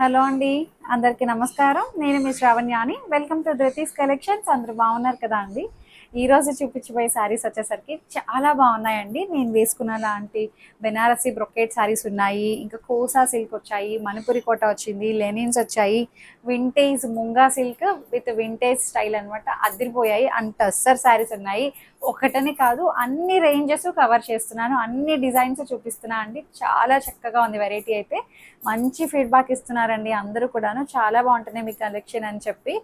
Hello అండి. అందరికీ నమస్కారం. నేను మీ శ్రావణ్యాని. Welcome to Dhruti's collections. అందరూ బాగున్నారు కదా అండి. ఈరోజు చూపించబోయే శారీస్ వచ్చేసరికి చాలా బాగున్నాయండి. నేను వేసుకున్న లాంటి బెనారసీ బ్రొకేట్ శారీస్ ఉన్నాయి, ఇంకా కోసా సిల్క్ వచ్చాయి, మణిపురి కోట వచ్చింది, లెనిన్స్ వచ్చాయి, vintage munga silk with vintage style అనమాట. అదిరిపోయాయి. అండ్ టస్సర్ శారీస్ ఉన్నాయి. ఒకటని కాదు, అన్ని రేంజెస్ కవర్ చేస్తున్నాను, అన్ని డిజైన్స్ చూపిస్తున్నా అండి. చాలా చక్కగా ఉంది. వెరైటీ అయితే మంచి ఫీడ్బ్యాక్ ఇస్తున్నారండి అందరూ కూడాను. చాలా బాగుంటుంది మీ కలెక్షన్ అని చెప్పి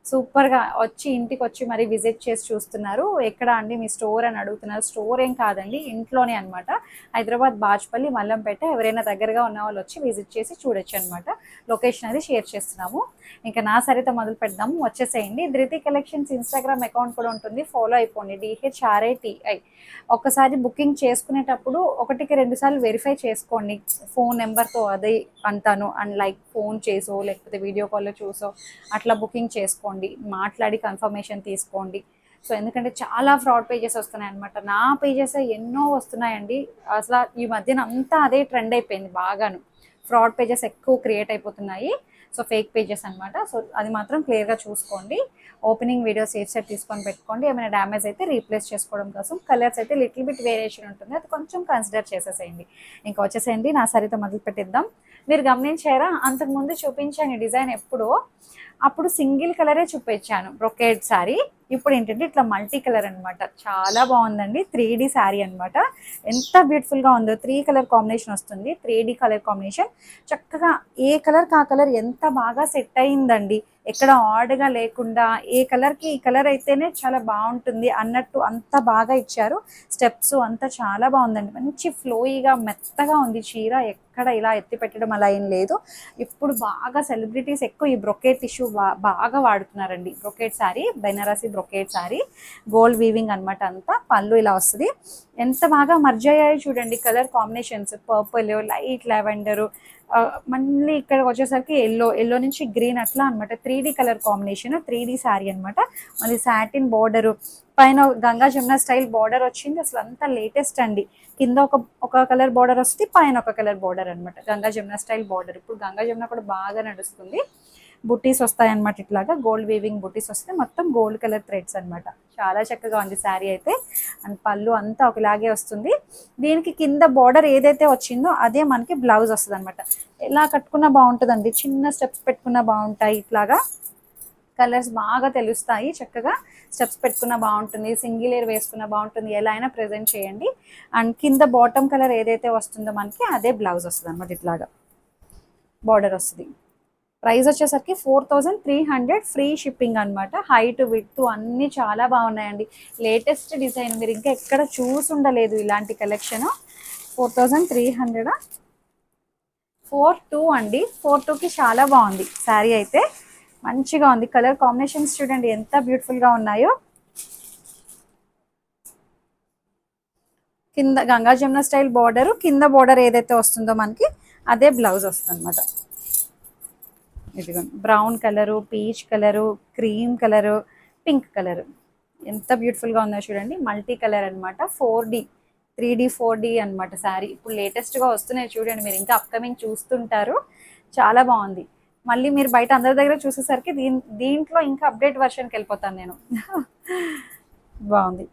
సూపర్గా వచ్చి ఇంటికి వచ్చి మరి విజిట్ చేసి చూస్తున్నారు. ఎక్కడ అండి మీ స్టోర్ అని అడుగుతున్నారు. స్టోర్ ఏం కాదండి, ఇంట్లోనే అనమాట. హైదరాబాద్ బాజ్పల్లి మల్లంపేట. ఎవరైనా దగ్గరగా ఉన్న వాళ్ళు వచ్చి విజిట్ చేసి చూడొచ్చు అనమాట. లొకేషన్ అది షేర్ చేస్తున్నాము. ఇంకా నా సరిత మొదలు పెడదాము. వచ్చేసేయండి. ధృతి కలెక్షన్స్ ఇన్స్టాగ్రామ్ అకౌంట్ కూడా ఉంటుంది, ఫాలో అయిపోండి. DHRATI. ఒక్కసారి బుకింగ్ చేసుకునేటప్పుడు ఒకటికి రెండు సార్లు వెరిఫై చేసుకోండి ఫోన్ నెంబర్తో. అదే అంటాను. అండ్ లైక్ ఫోన్ చేసో లేకపోతే వీడియో కాల్లో చూసో అట్లా బుకింగ్ చేసుకోండి. మాట్లాడి కన్ఫర్మేషన్ తీసుకోండి. సో ఎందుకంటే చాలా ఫ్రాడ్ పేజెస్ వస్తున్నాయి అనమాట. నా పేజెస్ ఎన్నో వస్తున్నాయండి. అసలు ఈ మధ్యన అంతా అదే ట్రెండ్ అయిపోయింది బాగాను. ఫ్రాడ్ పేజెస్ ఎక్కువ క్రియేట్ అయిపోతున్నాయి. సో ఫేక్ పేజెస్ అనమాట. సో అది మాత్రం క్లియర్గా చూసుకోండి. ఓపెనింగ్ వీడియో సేఫ్ సెట్ తీసుకొని పెట్టుకోండి. ఏమైనా డ్యామేజ్ అయితే రీప్లేస్ చేసుకోవడం కోసం. కలర్స్ అయితే లిటిల్ బిట్ వేరియేషన్ ఉంటుంది, అది కొంచెం కన్సిడర్ చేసేసేయండి. ఇంకా వచ్చేసేయండి. నా సరితో మొదలు పెట్టిద్దాం. మీరు గమనించారా, అంతకుముందు చూపించాను డిజైన్ ఎప్పుడో. అప్పుడు సింగిల్ కలరే చూపించాను బ్రొకేడ్ శారీ. ఇప్పుడు ఏంటంటే ఇట్లా మల్టీ కలర్ అనమాట. చాలా బాగుందండి. 3D శారీ అనమాట. ఎంత బ్యూటిఫుల్గా ఉందో. 3 కలర్ కాంబినేషన్ వస్తుంది. 3D colour combination. చక్కగా ఏ కలర్ కా కలర్ ఎంత బాగా సెట్ అయిందండి. ఎక్కడ ఆడ్గా లేకుండా ఏ కలర్కి ఈ కలర్ అయితేనే చాలా బాగుంటుంది అన్నట్టు అంత బాగా ఇచ్చారు. స్టెప్స్ అంతా చాలా బాగుందండి. మంచి ఫ్లోయిగా మెత్తగా ఉంది చీర. ఎక్కడ ఇలా ఎత్తి పెట్టడం అలా ఏం లేదు. ఇప్పుడు బాగా సెలబ్రిటీస్ ఎక్కువ ఈ బ్రొకేట్ టిష్యూ బాగా వాడుతున్నారండి. Brocade sari, Banarasi brocade sari, gold weaving అనమాట. అంతా పళ్ళు ఇలా వస్తుంది. ఎంత బాగా మర్జ్ అయ్యాయో చూడండి colour combinations. Purple, light lavender, మళ్ళీ ఇక్కడ వచ్చేసరికి ఎల్లో నుంచి గ్రీన్ అట్లా అనమాట. 3D colour combination. 3D sari అనమాట. మళ్ళీ సాటిన్ బోర్డరు, పైన గంగా జమున స్టైల్ బార్డర్ వచ్చింది. అసలు అంతా లేటెస్ట్ అండి. కింద ఒక కలర్ బార్డర్ వస్తుంది, పైన ఒక కలర్ బార్డర్ అనమాట. Ganga Jamuna style border. ఇప్పుడు గంగా జమున కూడా బాగా నడుస్తుంది. బుట్టీస్ వస్తాయన్నమాట. ఇట్లాగా గోల్డ్ వీవింగ్ బుట్టీస్ వస్తే మొత్తం గోల్డ్ కలర్ థ్రెడ్స్ అనమాట. చాలా చక్కగా ఉంది శారీ అయితే. అండ్ పళ్ళు అంతా ఒకలాగే వస్తుంది. దీనికి కింద బార్డర్ ఏదైతే వచ్చిందో అదే మనకి బ్లౌజ్ వస్తుంది అనమాట. ఎలా కట్టుకున్నా బాగుంటుందండి. చిన్న స్టెప్స్ పెట్టుకున్నా బాగుంటాయి. ఇట్లాగా కలర్స్ బాగా తెలుస్తాయి. చక్కగా స్టెప్స్ పెట్టుకున్న బాగుంటుంది, సింగిల్ ఇయర్ వేసుకున్న బాగుంటుంది. ఎలా అయినా ప్రజెంట్ చేయండి. అండ్ కింద బాటమ్ కలర్ ఏదైతే వస్తుందో మనకి అదే బ్లౌజ్ వస్తుంది అనమాట. ఇట్లాగా బార్డర్ వస్తుంది. ప్రైస్ వచ్చేసరికి 4300, ఫ్రీ షిప్పింగ్ అనమాట. హైట్ విడ్త్ అన్నీ చాలా బాగున్నాయండి. Latest design. మీరు ఇంకా ఎక్కడ చూసి ఉండలేదు ఇలాంటి కలెక్షన్. 4300. 42 అండి. 42కి చాలా బాగుంది శారీ అయితే. మంచిగా ఉంది. కలర్ కాంబినేషన్స్ చూడండి ఎంత బ్యూటిఫుల్గా ఉన్నాయో. కింద గంగా జమున స్టైల్ బార్డరు, కింద బార్డర్ ఏదైతే వస్తుందో మనకి అదే బ్లౌజ్ వస్తుంది అనమాట. ఇదిగోండి brown colour, peach colour, cream colour, pink colour. ఎంత బ్యూటిఫుల్గా ఉందో చూడండి. మల్టీ కలర్ అనమాట. 4D, 3D 4D అనమాట శారీ. ఇప్పుడు లేటెస్ట్గా వస్తున్నాయి చూడండి. మీరు ఇంకా అప్కమింగ్ చూస్తుంటారు. చాలా బాగుంది. మళ్ళీ మీరు బయట అందరి దగ్గర చూసేసరికి దీంట్లో ఇంకా అప్డేట్ వర్షన్కి వెళ్ళిపోతాను నేను. బాగుంది.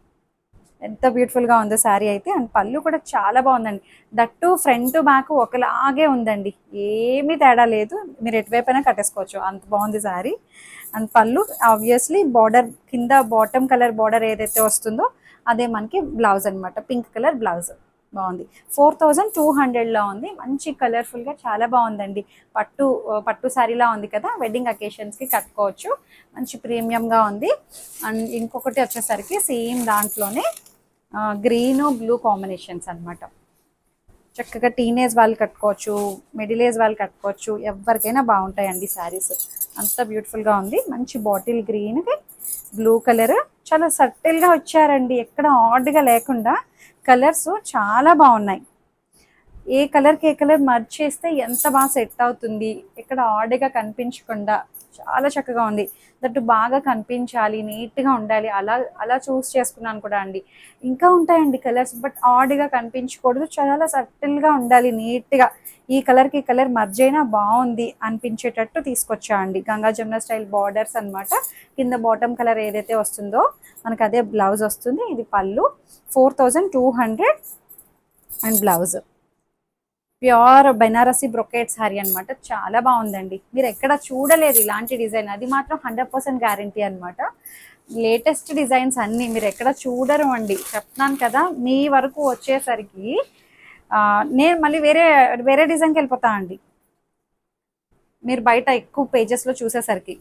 ఎంత బ్యూటిఫుల్గా ఉందో శారీ అయితే. అండ్ పళ్ళు కూడా చాలా బాగుందండి. దట్టు ఫ్రంట్ బ్యాక్ ఒకలాగే ఉందండి. ఏమీ తేడా లేదు. మీరు ఎటువైపైనా కట్టేసుకోవచ్చు, అంత బాగుంది శారీ. అండ్ పళ్ళు ఆబ్వియస్లీ బార్డర్ కింద బాటమ్ కలర్ బార్డర్ ఏదైతే వస్తుందో అదే మనకి బ్లౌజ్ అనమాట. Pink colour blouse. బాగుంది. 4200లో ఉంది. మంచి కలర్ఫుల్గా చాలా బాగుందండి. పట్టు శారీలా ఉంది కదా. వెడ్డింగ్ అకేషన్స్కి కట్టుకోవచ్చు. మంచి ప్రీమియంగా ఉంది. అండ్ ఇంకొకటి వచ్చేసరికి సేమ్ దాంట్లోనే గ్రీను బ్లూ కాంబినేషన్స్ అనమాట. చక్కగా టీనేజ్ వాళ్ళు కట్టుకోవచ్చు, మిడిల్ ఏజ్ వాళ్ళు కట్టుకోవచ్చు. ఎవరికైనా బాగుంటాయండి శారీస్. అంత బ్యూటిఫుల్గా ఉంది. మంచి బాటిల్ గ్రీన్కి బ్లూ కలర్. చాలా సటిల్గా వచ్చారండి. ఎక్కడ ఆడ్గా లేకుండా కలర్స్ చాలా బాగున్నాయి. ఏ కలర్కి ఏ కలర్ మర్జ్ చేస్తే ఎంత బాగా సెట్ అవుతుంది, ఇక్కడ ఆడ్గా కనిపించకుండా చాలా చక్కగా ఉంది. దట్టు బాగా కనిపించాలి, నీట్గా ఉండాలి, అలా అలా చూస్ చేసుకున్నాను కూడా అండి. ఇంకా ఉంటాయండి కలర్స్, బట్ ఆడ్గా కనిపించకూడదు, చాలా సటిల్గా ఉండాలి, నీట్గా ఈ కలర్కి ఈ కలర్ మర్జ్ అయినా బాగుంది అనిపించేటట్టు తీసుకొచ్చా అండి. గంగా జమున స్టైల్ బార్డర్స్ అనమాట. కింద బాటమ్ కలర్ ఏదైతే వస్తుందో మనకు అదే బ్లౌజ్ వస్తుంది. ఇది పళ్ళు 4200 and blouse pure Banarasi brocade sari అనమాట. చాలా బాగుందండి, మీరు ఎక్కడ చూడలేదు ఇలాంటి డిజైన్, అది మాత్రం 100% గ్యారంటీ అనమాట. లేటెస్ట్ డిజైన్స్ అన్నీ మీరు ఎక్కడ చూడరు అండి, చెప్తున్నాను కదా. మీ వరకు వచ్చేసరికి నేను మళ్ళీ వేరే వేరే డిజైన్కి వెళ్ళిపోతా అండి, మీరు బయట ఎక్కువ పేజెస్లో చూసేసరికి.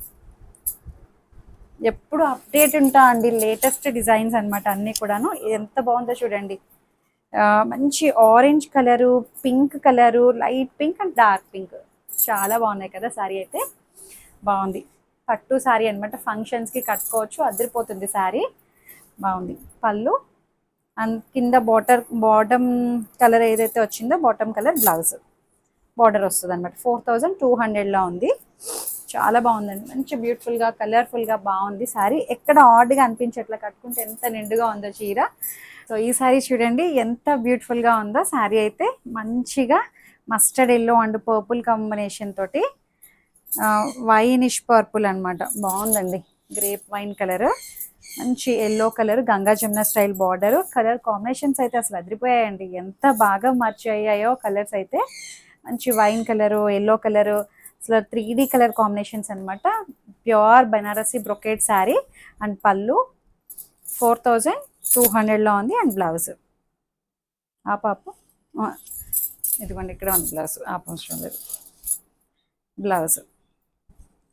ఎప్పుడు అప్డేట్ ఉంటా అండి, లేటెస్ట్ డిజైన్స్ అనమాట అన్నీ కూడాను. ఎంత బాగుందో చూడండి, మంచి orange colour, pink colour, light pink and dark pink, చాలా బాగున్నాయి కదా. శారీ అయితే బాగుంది, పట్టు శారీ అనమాట, ఫంక్షన్స్కి కట్టుకోవచ్చు, అదిరిపోతుంది శారీ. బాగుంది పళ్ళు అండ్ కింద బాటమ్ కలర్ ఏదైతే వచ్చిందో బాటమ్ కలర్ బ్లౌజ్ బార్డర్ వస్తుంది అనమాట. 4200లో ఉంది, చాలా బాగుందండి, మంచి బ్యూటిఫుల్గా కలర్ఫుల్గా బాగుంది శారీ. ఎక్కడ ఆడ్గా అనిపించట్లా, కట్టుకుంటే ఎంత నిండుగా ఉందో చీర. సో ఈ శారీ చూడండి ఎంత బ్యూటిఫుల్గా ఉందో శారీ అయితే. మంచిగా mustard yellow and purple combination తోటి, వైనిష్ పర్పుల్ అనమాట, బాగుందండి. గ్రేప్ వైన్ కలర్, మంచి yellow colour, Ganga Jamuna style border. Colour combinations అయితే అసలు అదిరిపోయాయండి, ఎంత బాగా మర్చి అయ్యాయో కలర్స్ అయితే. మంచి వైన్ కలరు, ఎల్లో కలరు, అసలు 3D కలర్ కాంబినేషన్స్ అనమాట. Pure Banarasi brocade sari and పళ్ళు 4200లో ఉంది అండ్ బ్లౌజ్ ఆ పాపు ఇదిగోండి, ఇక్కడ ఉంది బ్లౌజ్, అవసరం లేదు. బ్లౌజ్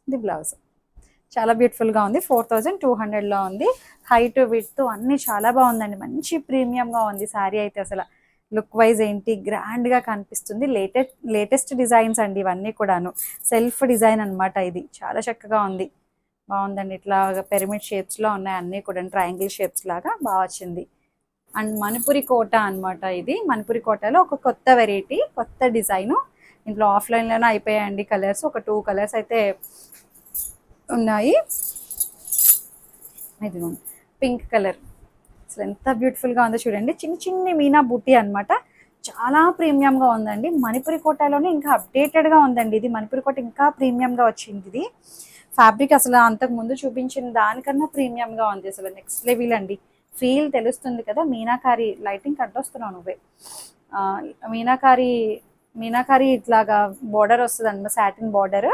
ఇది బ్లౌజ్ చాలా బ్యూటిఫుల్గా ఉంది, 4200లో ఉంది. హైట్ విడ్త్ అన్నీ చాలా బాగుందండి, మంచి ప్రీమియంగా ఉంది శారీ అయితే. అసలు లుక్ వైజ్ ఏంటి గ్రాండ్గా కనిపిస్తుంది. లేటెస్ట్ డిజైన్స్ అండి ఇవన్నీ కూడాను, సెల్ఫ్ డిజైన్ అనమాట. ఇది చాలా చక్కగా ఉంది, బాగుందండి. ఇట్లా పిరమిడ్ షేప్స్లో ఉన్నాయి అన్నీ కూడా, ట్రయాంగిల్ షేప్స్ లాగా బాగా వచ్చింది. అండ్ మణిపురి కోట అనమాట ఇది. మణిపురి కోటలో ఒక కొత్త వెరైటీ, కొత్త డిజైను. ఇంట్లో ఆఫ్లైన్లోనే అయిపోయాయండి కలర్స్, ఒక 2 కలర్స్ అయితే ఉన్నాయి. ఇది పింక్ కలర్, అసలు ఎంత బ్యూటిఫుల్గా ఉందో చూడండి. చిన్న చిన్ని మీనా బుట్టి అనమాట, చాలా ప్రీమియంగా ఉందండి. మణిపురి కోటలోనే ఇంకా అప్డేటెడ్గా ఉందండి ఇది. మణిపురి కోట ఇంకా ప్రీమియంగా వచ్చింది ఇది. ఫ్యాబ్రిక్ అసలు అంతకు ముందు చూపించిన దానికన్నా ప్రీమియంగా ఉంది, అసలు నెక్స్ట్ లెవెల్ అండి. ఫీల్ తెలుస్తుంది కదా. మీనాకారి లైటింగ్ అడ్డొస్తున్నావు నువ్వే. మీనాకారి మీనాకారి ఇట్లాగా బార్డర్ వస్తుంది అన్నమాట, సాటిన్ బార్డర్,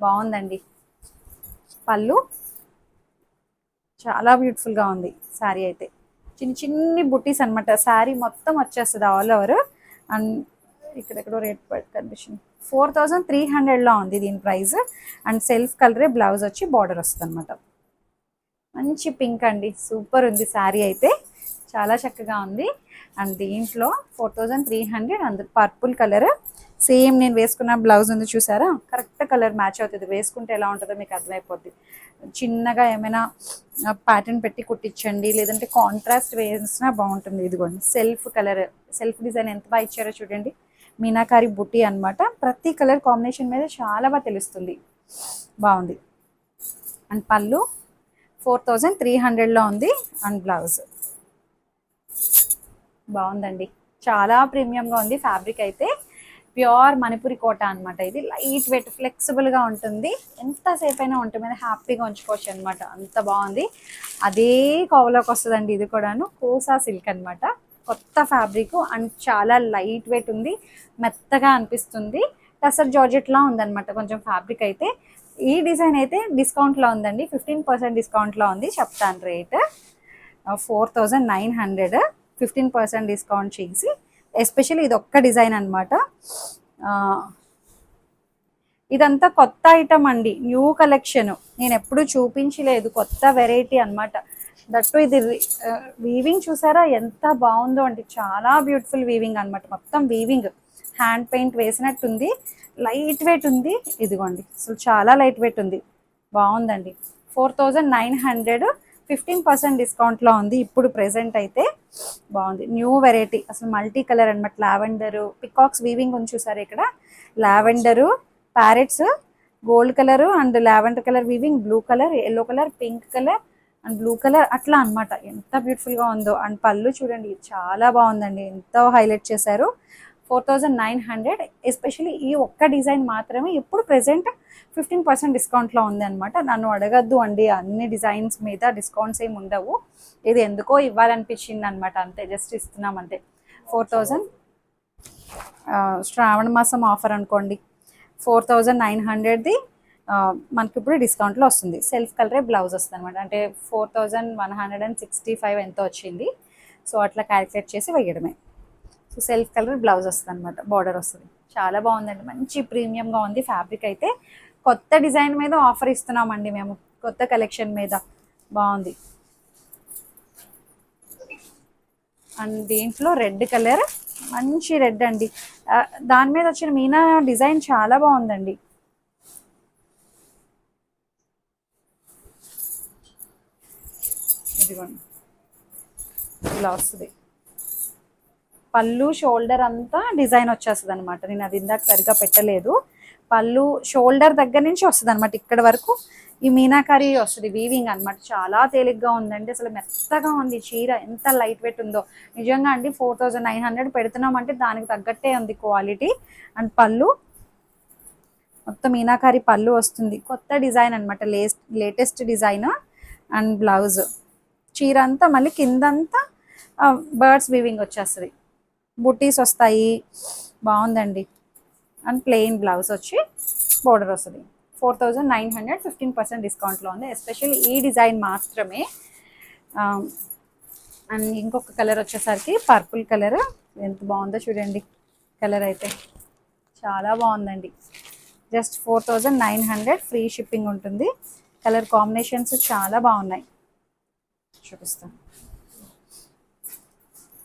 బాగుందండి. పళ్ళు చాలా బ్యూటిఫుల్గా ఉంది శారీ అయితే. చిన్న చిన్ని బుట్టీస్ అనమాట, శారీ మొత్తం వచ్చేస్తుంది ఆల్ ఓవర్. అండ్ ఇక్కడెక్కడో రేట్ కనిపిస్తుంది, 4300లో ఉంది దీని ప్రైస్. అండ్ సెల్ఫ్ కలరే బ్లౌజ్ వచ్చి బార్డర్ వస్తుంది అనమాట. మంచి పింక్ అండి, సూపర్ ఉంది శారీ అయితే, చాలా చక్కగా ఉంది. అండ్ దీంట్లో 4300 అండ్ పర్పుల్ కలర్, సేమ్ నేను వేసుకున్న బ్లౌజ్ ఉంది చూసారా, కరెక్ట్ కలర్ మ్యాచ్ అవుతుంది. వేసుకుంటే ఎలా ఉంటుందో మీకు అర్థమైపోద్ది. చిన్నగా ఏమైనా ప్యాటర్న్ పెట్టి కుట్టించండి, లేదంటే కాంట్రాస్ట్ వేసినా బాగుంటుంది. ఇదిగోండి సెల్ఫ్ కలర్, సెల్ఫ్ డిజైన్ ఎంత బాగా ఇచ్చారో చూడండి. మీనాకారి బుట్టి అనమాట, ప్రతి కలర్ కాంబినేషన్ మీద చాలా బాగా తెలుస్తుంది, బాగుంది. అండ్ పళ్ళు 4300లో ఉంది అండ్ బ్లౌజ్ బాగుందండి, చాలా ప్రీమియంగా ఉంది ఫ్యాబ్రిక్ అయితే. ప్యూర్ మణిపురి కోట అనమాట ఇది. లైట్ వెయిట్, ఫ్లెక్సిబుల్గా ఉంటుంది, ఎంతసేపు అయినా ఒంటి మీద హ్యాపీగా ఉంచుకోవచ్చు అనమాట, అంత బాగుంది. అదే కోవలోకి వస్తుందండి ఇది కూడాను. కోసా సిల్క్ అనమాట, కొత్త ఫ్యాబ్రిక్ అండ్ చాలా లైట్ వెయిట్ ఉంది, మెత్తగా అనిపిస్తుంది. టసర్ జార్జెట్లా ఉందన్నమాట కొంచెం ఫ్యాబ్రిక్ అయితే. ఈ డిజైన్ అయితే డిస్కౌంట్లో ఉందండి, 15% డిస్కౌంట్లో ఉంది. చెప్తాను రేట్ 4900, 15% డిస్కౌంట్ చేసి. ఎస్పెషల్లీ ఇది ఒక్క డిజైన్ అనమాట. ఇదంతా కొత్త ఐటమ్ అండి, న్యూ కలెక్షన్, నేను ఎప్పుడు చూపించలేదు, కొత్త వెరైటీ అనమాట. దట్టు ఇది వీవింగ్ చూసారా ఎంత బాగుందో అండి, చాలా బ్యూటిఫుల్ వీవింగ్ అనమాట. మొత్తం వీవింగ్ హ్యాండ్ పెయింట్ వేసినట్టుంది, లైట్ వెయిట్ ఉంది. ఇదిగోండి అసలు చాలా లైట్ వెయిట్ ఉంది, బాగుందండి. 4900 15% డిస్కౌంట్లో ఉంది ఇప్పుడు ప్రెసెంట్ అయితే. బాగుంది, న్యూ వెరైటీ, అసలు మల్టీ కలర్ అనమాట. లావెండరు, పికాక్స్ వీవింగ్ ఉంది చూసారు ఇక్కడ. Lavender, parrots, gold colour and lavender colour weaving, blue colour, yellow colour, pink colour and blue colour అట్లా అనమాట. ఎంత బ్యూటిఫుల్గా ఉందో. అండ్ పళ్ళు చూడండి చాలా బాగుందండి, ఎంతో హైలైట్ చేశారు. 4900. ఎస్పెషల్లీ ఈ ఒక్క డిజైన్ మాత్రమే ఇప్పుడు ప్రెసెంట్ 15% డిస్కౌంట్లో ఉంది అనమాట. నన్ను అడగద్దు అండి, అన్ని డిజైన్స్ మీద డిస్కౌంట్స్ ఏమి ఉండవు. ఇది ఎందుకో ఇవ్వాలనిపించింది అనమాట, అంతే, జస్ట్ ఇస్తున్నాం అంతే. 4000 శ్రావణ మాసం ఆఫర్ అనుకోండి. 4900ది మనకి ఇప్పుడు డిస్కౌంట్లో వస్తుంది. సెల్ఫ్ కలరే బ్లౌజ్ వస్తుంది అనమాట. అంటే 4165 ఎంతో వచ్చింది. సో అట్లా క్యాలిక్యులేట్ చేసి వేయడమే. సో సెల్ఫ్ కలర్ బ్లౌజ్ వస్తుంది అనమాట, బార్డర్ వస్తుంది. చాలా బాగుందండి, మంచి ప్రీమియంగా ఉంది ఫ్యాబ్రిక్ అయితే. కొత్త డిజైన్ మీద ఆఫర్ ఇస్తున్నామండి మేము, కొత్త కలెక్షన్ మీద. బాగుంది. అండ్ దీంట్లో రెడ్ కలర్, మంచి రెడ్ అండి. దాని మీద వచ్చిన మీనా డిజైన్ చాలా బాగుందండి. ఇదిగోండి ఇలా వస్తుంది. పళ్ళు షోల్డర్ అంతా డిజైన్ వచ్చేస్తుంది అనమాట. నేను అది ఇందాక సరిగ్గా పెట్టలేదు. పళ్ళు షోల్డర్ దగ్గర నుంచి వస్తుంది అనమాట, ఇక్కడ వరకు ఈ మీనాకారి వస్తుంది వీవింగ్ అనమాట. చాలా తేలిగ్గా ఉందండి, అసలు మెత్తగా ఉంది చీర. ఎంత లైట్ వెయిట్ ఉందో నిజంగా అండి. 4900 పెడుతున్నామంటే దానికి తగ్గట్టే ఉంది క్వాలిటీ. అండ్ పళ్ళు మొత్తం మీనాకారి పళ్ళు వస్తుంది. కొత్త డిజైన్ అనమాట, లేటెస్ట్ డిజైన్. అండ్ బ్లౌజ్ చీర అంతా మళ్ళీ కిందంతా బర్డ్స్ వీవింగ్ వచ్చేస్తుంది, బుటీస్ వస్తాయి. బాగుందండి. అండ్ ప్లెయిన్ బ్లౌజ్ వచ్చి బోర్డర్ వస్తుంది. 4900, 15% డిస్కౌంట్లో ఉంది. ఎస్పెషల్లీ ఈ డిజైన్ మాత్రమే. అండ్ ఇంకొక కలర్ వచ్చేసరికి పర్పుల్ కలర్. ఎంత బాగుందో చూడండి, కలర్ అయితే చాలా బాగుందండి. జస్ట్ 4900, ఫ్రీ షిప్పింగ్ ఉంటుంది. కలర్ కాంబినేషన్స్ చాలా బాగున్నాయి, చూపిస్తాను.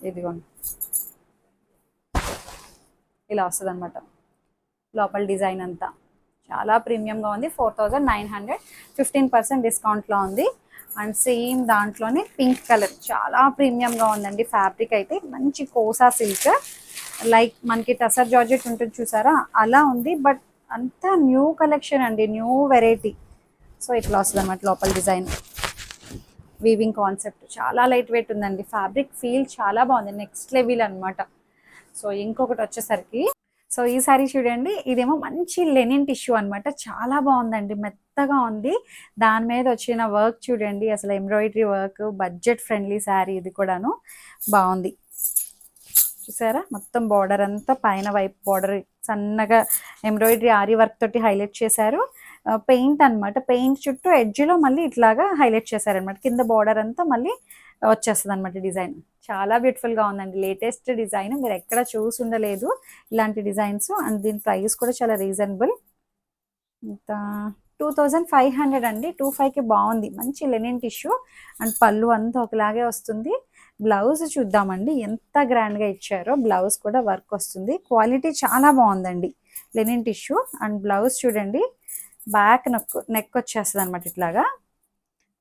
ఇదిగోండి ఇలా వస్తుంది అనమాట లోపల డిజైన్ అంతా. చాలా ప్రీమియంగా ఉంది. 4900, 15% డిస్కౌంట్లో ఉంది. అండ్ సేమ్ దాంట్లోనే పింక్ కలర్ చాలా ప్రీమియంగా ఉందండి. ఫ్యాబ్రిక్ అయితే మంచి కోసా సిల్క్, లైక్ మనకి టసర్ జార్జెట్ ఉంటుంది చూసారా, అలా ఉంది. బట్ అంతా న్యూ కలెక్షన్ అండి, న్యూ వెరైటీ. సో ఇట్లా వస్తుంది అనమాట లోపల డిజైన్. వీవింగ్ కాన్సెప్ట్ చాలా లైట్ వెయిట్ ఉందండి. ఫ్యాబ్రిక్ ఫీల్ చాలా బాగుంది, నెక్స్ట్ లెవెల్ అనమాట. సో ఇంకొకటి వచ్చేసరికి, సో ఈ సారీ చూడండి, ఇదేమో మంచి లెనిన్ టిష్యూ అనమాట. చాలా బాగుందండి, మెత్తగా ఉంది. దాని మీద వచ్చిన వర్క్ చూడండి, అసలు embroidery work. Budget friendly sari ఇది కూడాను. బాగుంది చూసారా, మొత్తం బార్డర్ అంతా పైన వైపు బార్డర్ సన్నగా ఎంబ్రాయిడరీ ఆరీ వర్క్ తోటి హైలైట్ చేశారు. పెయింట్ అనమాట, పెయింట్ చుట్టూ ఎడ్జ్లో మళ్ళీ ఇట్లాగా హైలైట్ చేశారనమాట. కింద బార్డర్ అంతా మళ్ళీ వచ్చేస్తుంది అనమాట డిజైన్. చాలా బ్యూటిఫుల్గా ఉందండి, లేటెస్ట్ డిజైన్. మీరు ఎక్కడ చూసి ఉండలేదు ఇలాంటి డిజైన్స్. అండ్ దీని ప్రైస్ కూడా చాలా రీజనబుల్. ఇంత 2500 అండి. 25కి బాగుంది, మంచి లెనిన్ టిష్యూ. అండ్ పళ్ళు అంతా ఒకలాగే వస్తుంది. బ్లౌజ్ చూద్దామండి, ఎంత గ్రాండ్గా ఇచ్చారో. బ్లౌజ్ కూడా వర్క్ వస్తుంది, క్వాలిటీ చాలా బాగుందండి. Linen tissue. అండ్ బ్లౌజ్ చూడండి, బ్యాక్ నెక్ వచ్చేస్తుంది అనమాట. ఇట్లాగా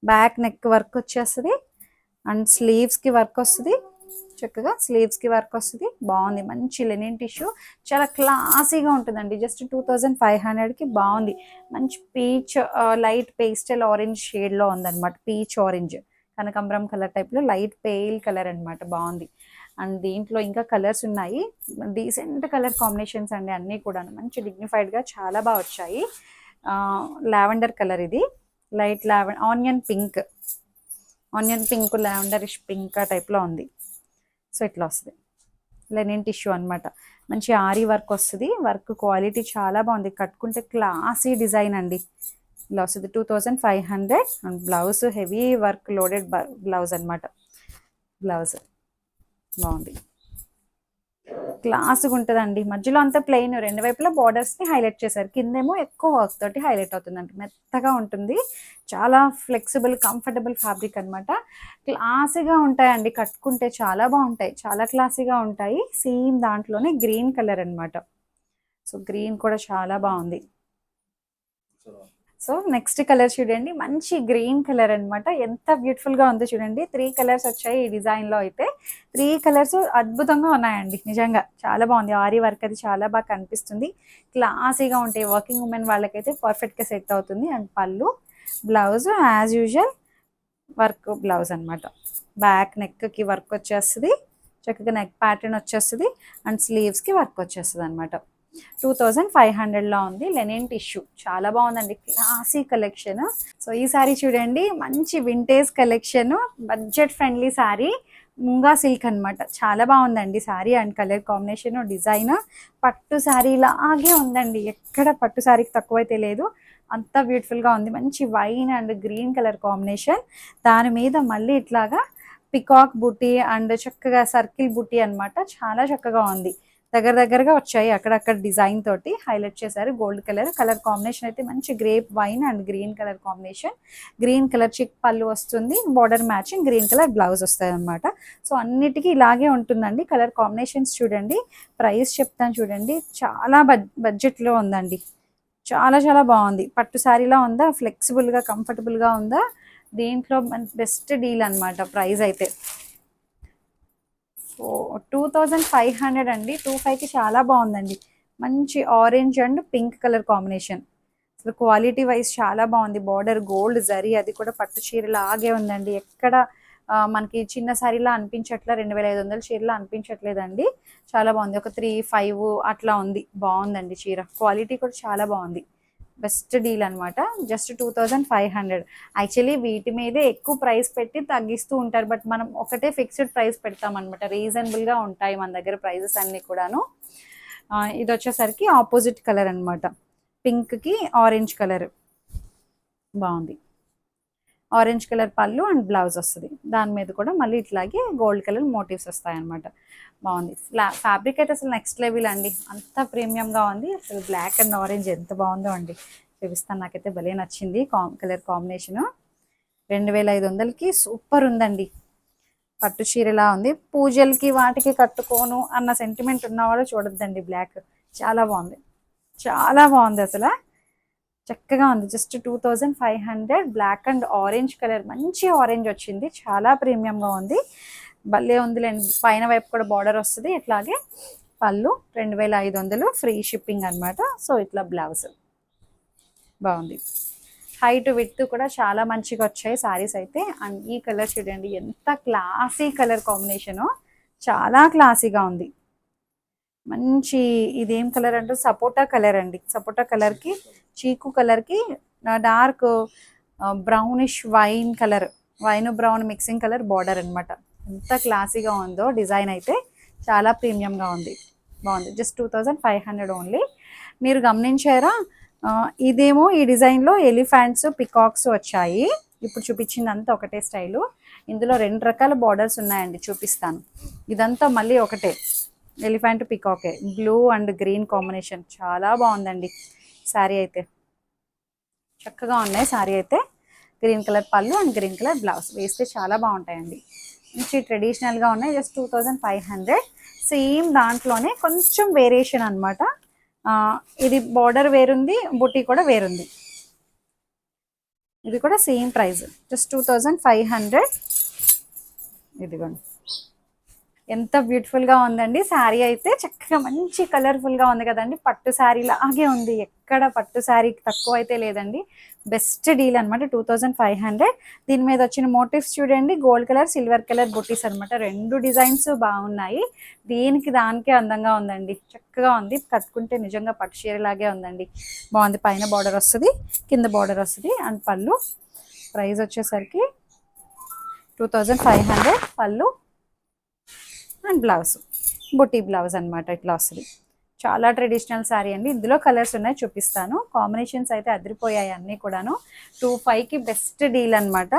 బ్యాక్ నెక్ వర్క్ వచ్చేస్తుంది. అండ్ స్లీవ్స్కి వర్క్ వస్తుంది, చక్కగా స్లీవ్స్కి వర్క్ వస్తుంది. బాగుంది, మంచి లెనిన్ టిష్యూ, చాలా క్లాసీగా ఉంటుందండి. జస్ట్ 2500కి బాగుంది. మంచి పీచ్, లైట్ పేస్టల్ ఆరెంజ్ షేడ్లో ఉందన్నమాట. పీచ్ ఆరెంజ్, కనకాంబరం కలర్ టైప్లో లైట్ పేల్ కలర్ అనమాట. బాగుంది. అండ్ దీంట్లో ఇంకా కలర్స్ ఉన్నాయి, డీసెంట్ కలర్ కాంబినేషన్స్ అండి అన్నీ కూడా. మంచి డిగ్నిఫైడ్గా చాలా బాగా వచ్చాయి. లావెండర్ కలర్, ఇది light onion pink, lavenderish pink ఆ టైప్లో ఉంది. సో ఇట్లా వస్తుంది, లెనిన్ టిష్యూ అనమాట. మంచి ఆరీ వర్క్ వస్తుంది. వర్క్ క్వాలిటీ చాలా బాగుంది, కట్టుకుంటే క్లాసీ డిజైన్ అండి. ఇలా వస్తుంది. 2500. And blouse heavy work loaded blouse అనమాట. బ్లౌజ్ బాగుంది, క్లాస్గా ఉంటుందండి. మధ్యలో అంతా ప్లెయిన్, రెండు వైపులా బార్డర్స్ని హైలైట్ చేశారు. కిందేమో ఎక్కువ వర్క్ తోటి హైలైట్ అవుతుందంట. మెత్తగా ఉంటుంది, చాలా ఫ్లెక్సిబుల్ కంఫర్టబుల్ ఫ్యాబ్రిక్ అనమాట. క్లాసీగా ఉంటాయండి, కట్టుకుంటే చాలా బాగుంటాయి, చాలా క్లాసీగా ఉంటాయి. సేమ్ దాంట్లోనే గ్రీన్ కలర్ అనమాట. సో గ్రీన్ కూడా చాలా బాగుంది. సో నెక్స్ట్ కలర్ చూడండి, మంచి గ్రీన్ కలర్ అనమాట. ఎంత బ్యూటిఫుల్గా ఉందో చూడండి. 3 కలర్స్ వచ్చాయి ఈ డిజైన్లో అయితే. 3 కలర్స్ అద్భుతంగా ఉన్నాయండి, నిజంగా చాలా బాగుంది. ఆరి వర్క్ అది చాలా బాగా కనిపిస్తుంది. క్లాసీగా ఉంటాయి, వర్కింగ్ ఉమెన్ వాళ్ళకైతే పర్ఫెక్ట్గా సెట్ అవుతుంది. And pallu, blouse as usual work blouse అనమాట. బ్యాక్ నెక్కి వర్క్ వచ్చేస్తుంది, చక్కగా నెక్ ప్యాటర్న్ వచ్చేస్తుంది. అండ్ స్లీవ్స్కి వర్క్ వచ్చేస్తుంది అనమాట. 2500లో ఉంది. లెనిన్ టిష్యూ చాలా బాగుందండి, క్లాసీ కలెక్షన్. సో ఈ సారీ చూడండి, మంచి vintage collection, budget friendly sorry, munga silk అనమాట. చాలా బాగుందండి sorry. And colour combination, design పట్టు సారీ లాగే ఉందండి, ఎక్కడ పట్టు సారీకి తక్కువైతే లేదు, అంత బ్యూటిఫుల్గా ఉంది. మంచి wine and green colour combination, దాని మీద మళ్ళీ ఇట్లాగా పికాక్ బుట్టి అండ్ చక్కగా సర్కిల్ బుట్టి అనమాట. చాలా చక్కగా ఉంది. దగ్గరగా వచ్చాయి, అక్కడక్కడ డిజైన్ తోటి హైలైట్ చేశారు. గోల్డ్ కలర్ కలర్ కాంబినేషన్ అయితే మంచి grape wine and green colour combination. Green colour చిక్ పళ్ళు వస్తుంది, border matching green colour blouse వస్తాయి అనమాట. సో అన్నిటికీ ఇలాగే ఉంటుందండి. కలర్ కాంబినేషన్స్ చూడండి. ప్రైస్ చెప్తాను చూడండి, చాలా బడ్జెట్లో ఉందండి. చాలా బాగుంది. పట్టు శారీలా ఉందా, ఫ్లెక్సిబుల్గా కంఫర్టబుల్గా ఉందా, దీంట్లో బెస్ట్ డీల్ అనమాట ప్రైస్ అయితే. సో 2500 అండి. 25కి చాలా బాగుందండి. మంచి orange and pink colour combination. అసలు క్వాలిటీ వైజ్ చాలా బాగుంది. బార్డర్ గోల్డ్ జరీ, అది కూడా పట్టు చీరలాగే ఉందండి. ఎక్కడ మనకి చిన్న సారీలా అనిపించట్లా, 2500 చీరలా అనిపించట్లేదండి. చాలా బాగుంది. ఒక 3-5 అట్లా ఉంది. బాగుందండి చీర, క్వాలిటీ కూడా చాలా బాగుంది. బెస్ట్ డీల్ అనమాట. జస్ట్ 2500. యాక్చువల్లీ వీటి మీదే ఎక్కువ ప్రైస్ పెట్టి తగ్గిస్తూ ఉంటారు, బట్ మనం ఒకటే ఫిక్స్డ్ ప్రైస్ పెడతాం అనమాట. రీజనబుల్గా ఉంటాయి మన దగ్గర ప్రైజెస్ అన్నీ కూడాను. ఇది వచ్చేసరికి ఆపోజిట్ కలర్ అనమాట, పింక్కి ఆరెంజ్ కలర్ బాగుంది. Orange colour pallu and blouse వస్తుంది. దాని మీద కూడా మళ్ళీ ఇట్లాగే గోల్డ్ కలర్ మోటివ్స్ వస్తాయన్నమాట. బాగుంది. ఫ్యాబ్రిక్ అయితే అసలు నెక్స్ట్ లెవెల్ అండి, అంత ప్రీమియంగా ఉంది. అసలు బ్లాక్ అండ్ ఆరెంజ్ ఎంత బాగుందో అండి, చూపిస్తాను. నాకైతే భలే నచ్చింది కలర్ కాంబినేషను. 2500కి సూపర్ ఉందండి. పట్టు చీరలా ఉంది. పూజలకి వాటికి కట్టుకోను అన్న సెంటిమెంట్ ఉన్నవాళ్ళు చూడొద్దండి. బ్లాక్ చాలా బాగుంది, చాలా బాగుంది అసలు, చక్కగా ఉంది. Just 2500. Black and orange colour, మంచి ఆరెంజ్ వచ్చింది, చాలా ప్రీమియంగా ఉంది. భలే ఉందిలేండి. పైన వైపు కూడా బార్డర్ వస్తుంది. ఇట్లాగే పళ్ళు 2500, ఫ్రీ షిప్పింగ్ అనమాట. సో ఇట్లా బ్లౌజ్ బాగుంది. హైట్ విత్ కూడా చాలా మంచిగా వచ్చాయి సారీస్ అయితే. అండ్ ఈ కలర్ చూడండి, ఎంత క్లాసీ కలర్ కాంబినేషను, చాలా క్లాసీగా ఉంది. మంచి ఇదేం కలర్ అంటే సపోటా కలర్ అండి. సపోటా కలర్కి చీకు కలర్కి dark brownish wine colour, wine brown mixing colour border అనమాట. ఎంత క్లాసీగా ఉందో డిజైన్ అయితే, చాలా ప్రీమియంగా ఉంది, బాగుంది. Just 2500 only. మీరు గమనించారా, ఇదేమో ఈ డిజైన్లో ఎలిఫెంట్స్ పికాక్స్ వచ్చాయి. ఇప్పుడు చూపించిందంతా ఒకటే స్టైలు. ఇందులో 2 రకాల బార్డర్స్ ఉన్నాయండి, చూపిస్తాను. ఇదంతా మళ్ళీ ఒకటే ఎలిఫెంట్ పికాకే, బ్లూ అండ్ గ్రీన్ కాంబినేషన్. చాలా బాగుందండి శారీ అయితే, చక్కగా ఉన్నాయి శారీ అయితే. Green colour pallu and green colour blouse వేస్తే చాలా బాగుంటాయండి. మంచి ట్రెడిషనల్గా ఉన్నాయి. జస్ట్ 2500. సేమ్ దాంట్లోనే కొంచెం వేరియేషన్ అనమాట. ఇది బార్డర్ వేరుంది, బుట్టి కూడా వేరుంది. ఇది కూడా సేమ్ ప్రైస్, జస్ట్ 2500. ఇదిగోండి, ఎంత బ్యూటిఫుల్గా ఉందండి శారీ అయితే. చక్కగా మంచి కలర్ఫుల్గా ఉంది కదండి, పట్టు శారీ లాగే ఉంది, ఎక్కడ పట్టు శారీకి తక్కువ అయితే లేదండి. బెస్ట్ డీల్ అనమాట. 2500. దీని మీద వచ్చిన మోటివ్స్ చూడండి, గోల్డ్ కలర్ సిల్వర్ కలర్ బుట్టీస్ అనమాట. 2 డిజైన్స్ బాగున్నాయి. దీనికి దానికే అందంగా ఉందండి, చక్కగా ఉంది. కట్టుకుంటే నిజంగా పట్టు చీరలాగే ఉందండి, బాగుంది. పైన బార్డర్ వస్తుంది, కింద బార్డర్ వస్తుంది. అండ్ పళ్ళు ప్రైస్ వచ్చేసరికి 2500. పళ్ళు అండ్ బ్లౌజ్ బుటీ బ్లౌజ్ అనమాట, ఇట్లా వస్తుంది. చాలా ట్రెడిషనల్ శారీ అండి. ఇందులో కలర్స్ ఉన్నాయి, చూపిస్తాను. కాంబినేషన్స్ అయితే అదిరిపోయాయి అన్నీ కూడాను. 25కి బెస్ట్ డీల్ అనమాట.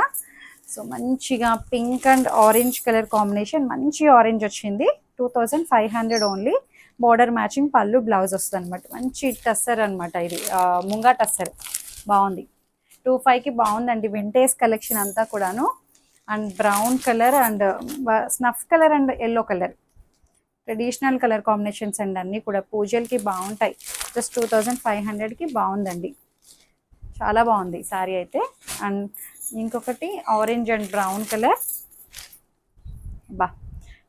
సో మంచిగా pink and orange colour combination, మంచి ఆరెంజ్ వచ్చింది. 2500 ఓన్లీ. బార్డర్ మ్యాచింగ్ పళ్ళు బ్లౌజ్ వస్తుంది అనమాట. మంచి టస్సర్ అనమాట, ఇది ముంగా టస్సర్, బాగుంది. 25కి బాగుందండి. వింటేజ్ కలెక్షన్ అంతా కూడాను. And brown colour and snuff colour and yellow colour, traditional colour combinations అండి. అన్నీ కూడా పూజలకి బాగుంటాయి. జస్ట్ 2500కి బాగుందండి, చాలా బాగుంది శారీ అయితే. అండ్ ఇంకొకటి ఆరెంజ్ అండ్ బ్రౌన్ కలర్. బా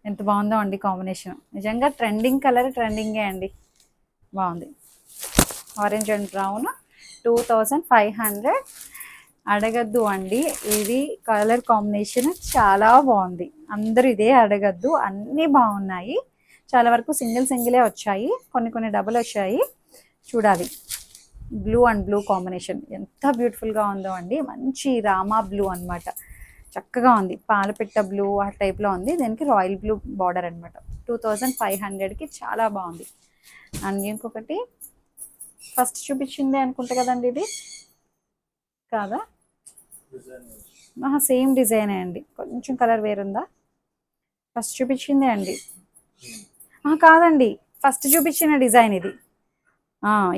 ఎంత బాగుందో అండి కాంబినేషన్. నిజంగా ట్రెండింగ్ కలర్, ట్రెండింగే అండి. బాగుంది. Orange and brown 2500. అడగద్దు అండి, ఇది కలర్ కాంబినేషన్ చాలా బాగుంది. అందరూ ఇదే అడగద్దు, అన్నీ బాగున్నాయి. చాలా వరకు సింగిలే వచ్చాయి, కొన్ని డబుల్ వచ్చాయి. చూడాలి. బ్లూ అండ్ బ్లూ కాంబినేషన్ ఎంత బ్యూటిఫుల్గా ఉందో అండి. మంచి రామా బ్లూ అనమాట. చక్కగా ఉంది. పాలపిట్ట బ్లూ ఆ టైప్లో ఉంది. దీనికి రాయల్ బ్లూ బార్డర్ అనమాట. 2500కి చాలా బాగుంది. అండ్ ఇంకొకటి ఫస్ట్ చూపించింది అనుకుంటా కదండి, ఇది కాదా? సేమ్ డిజైనే అండి, కొంచెం కలర్ వేరుందా? ఫస్ట్ చూపించిందే అండి. కాదండి, ఫస్ట్ చూపించిన డిజైన్ ఇది.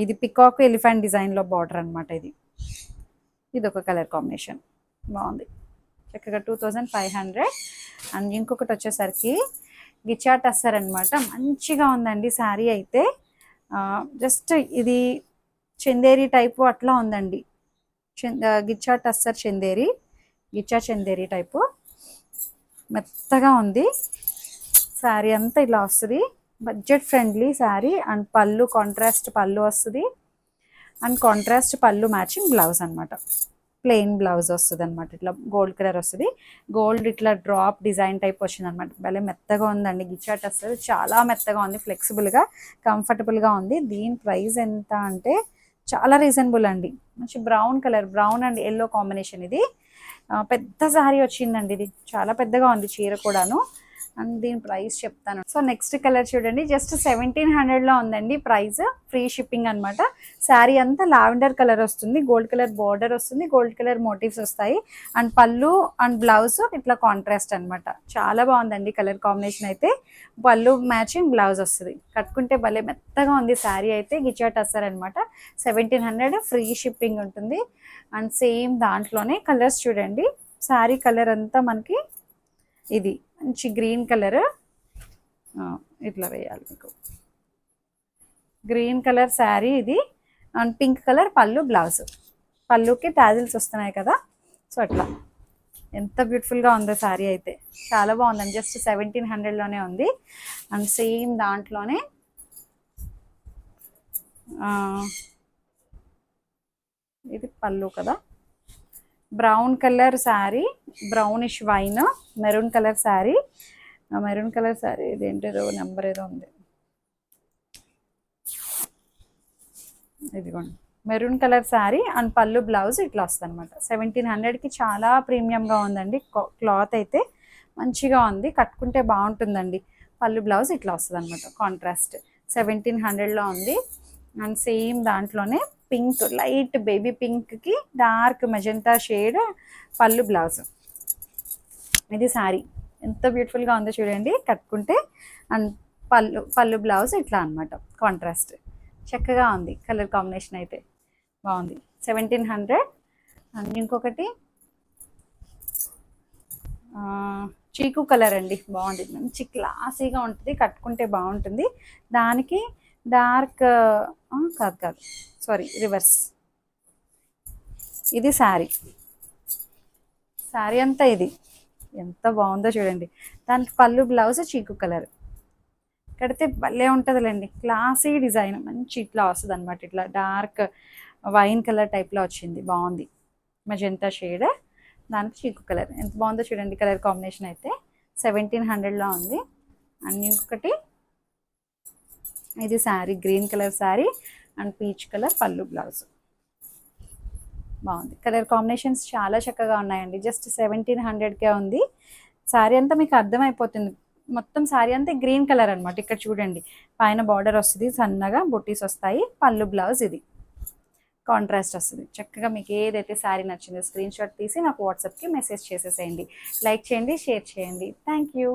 ఇది పికాక్ ఎలిఫెంట్ డిజైన్లో బార్డర్ అనమాట. ఇది ఒక కలర్ కాంబినేషన్ బాగుంది. చక్కగా 2500. అండ్ ఇంకొకటి వచ్చేసరికి గిచ్చా టస్సర్ అనమాట. మంచిగా ఉందండి శారీ అయితే. జస్ట్ ఇది చందేరి టైపు అట్లా ఉందండి. గిచ్చా టస్సర్ చందేరి, గిచ్చా చందేరి టైపు మెత్తగా ఉంది. శారీ అంతా ఇలా వస్తుంది. Budget friendly sari. అండ్ పళ్ళు కాంట్రాస్ట్ పళ్ళు వస్తుంది. అండ్ కాంట్రాస్ట్ పళ్ళు మ్యాచింగ్ బ్లౌజ్ అనమాట. ప్లెయిన్ బ్లౌజ్ వస్తుంది అనమాట. ఇట్లా గోల్డ్ కలర్ వస్తుంది. గోల్డ్ ఇట్లా డ్రాప్ డిజైన్ టైప్ వచ్చింది అనమాట. భలే మెత్తగా ఉందండి. గిచ్చా టస్సర్ చాలా మెత్తగా ఉంది, ఫ్లెక్సిబుల్గా, కంఫర్టబుల్గా ఉంది. దీని ప్రైస్ ఎంత అంటే చాలా రీజనబుల్ అండి. మంచి brown colour, brown and yellow combination. ఇది పెద్ద శారీ వచ్చిందండి. ఇది చాలా పెద్దగా ఉంది చీర కూడాను. అండ్ దీని ప్రైస్ చెప్తాను. సో నెక్స్ట్ కలర్ చూడండి, జస్ట్ 1700లో ఉందండి ప్రైస్. ఫ్రీ షిప్పింగ్ అనమాట. శారీ అంతా లావెండర్ కలర్ వస్తుంది, గోల్డ్ కలర్ బార్డర్ వస్తుంది, గోల్డ్ కలర్ మోటివ్స్ వస్తాయి. అండ్ పళ్ళు అండ్ బ్లౌజ్ ఇట్లా కాంట్రాస్ట్ అనమాట. చాలా బాగుందండి కలర్ కాంబినేషన్ అయితే. పళ్ళు మ్యాచింగ్ బ్లౌజ్ వస్తుంది. కట్టుకుంటే భలే మెత్తగా ఉంది శారీ అయితే. గిచ్చా టస్సర్ అనమాట. 1700 ఫ్రీ షిప్పింగ్ ఉంటుంది. అండ్ సేమ్ దాంట్లోనే కలర్స్ చూడండి. శారీ కలర్ అంతా మనకి ఇది మంచి గ్రీన్ కలర్. ఇట్లా వేయాలి మీకు. గ్రీన్ కలర్ శారీ ఇది. అండ్ పింక్ కలర్ పళ్ళు బ్లౌజ్. పళ్ళుకి టాజిల్స్ వస్తున్నాయి కదా, సో అట్లా ఎంత బ్యూటిఫుల్గా ఉందో శారీ అయితే. చాలా బాగుందండి. జస్ట్ 1700లోనే ఉంది. అండ్ సేమ్ దాంట్లోనే ఇది పళ్ళు కదా, brown colour sari, brownish wine, maroon colour sari. Maroon colour sari ఇదేంటేదో నెంబర్ ఏదో ఉంది, ఇదిగోండి. Maroon colour sari and pallu blouse ఇట్లా వస్తుంది అనమాట. 1700కి చాలా ప్రీమియంగా ఉందండి. క్లాత్ అయితే మంచిగా ఉంది, కట్టుకుంటే బాగుంటుందండి. పళ్ళు బ్లౌజ్ ఇట్లా వస్తుంది అనమాట కాంట్రాస్ట్. 1700లో ఉంది. అండ్ సేమ్ దాంట్లోనే పింక్, లైట్ బేబీ పింక్కి dark magenta shade pallu blouse. ఇది శారీ ఎంత బ్యూటిఫుల్గా ఉందో చూడండి కట్టుకుంటే. అండ్ పళ్ళు బ్లౌజ్ ఇట్లా అనమాట కాంట్రాస్ట్. చక్కగా ఉంది కలర్ కాంబినేషన్ అయితే, బాగుంది. 1700. అండ్ ఇంకొకటి చీకు కలర్ అండి. బాగుంది, మంచి క్లాసీగా ఉంటుంది, కట్టుకుంటే బాగుంటుంది. దానికి డార్క్ కాదు సారీ రివర్స్. ఇది శారీ అంతా ఇది ఎంత బాగుందో చూడండి. దానికి పళ్ళు బ్లౌజ్ చీకు కలర్. కడితే భలే ఉంటుందిలేండి, క్లాసీ డిజైన్. మంచి ఇట్లా వస్తుంది అనమాట. ఇట్లా డార్క్ వైన్ కలర్ టైప్లో వచ్చింది, బాగుంది. మజెంటా షేడ్, దానికి చీకు కలర్. ఎంత బాగుందో చూడండి కలర్ కాంబినేషన్ అయితే. 1700లో ఉంది. అండ్ ఇంకొకటి ఇది sari, green colour sari and peach colour పళ్ళు బ్లౌజ్. బాగుంది. కలర్ కాంబినేషన్స్ చాలా చక్కగా ఉన్నాయండి. జస్ట్ 1700కే ఉంది. శారీ అంతా మీకు అర్థమైపోతుంది. మొత్తం శారీ అంతా గ్రీన్ కలర్ అనమాట. ఇక్కడ చూడండి, పైన బార్డర్ వస్తుంది, సన్నగా బొట్టీస్ వస్తాయి. పళ్ళు బ్లౌజ్ ఇది కాంట్రాస్ట్ వస్తుంది. చక్కగా మీకు ఏదైతే శారీ నచ్చిందో స్క్రీన్ షాట్ తీసి నాకు వాట్సాప్కి మెసేజ్ చేసేసేయండి. లైక్ చేయండి, షేర్ చేయండి. Thank you.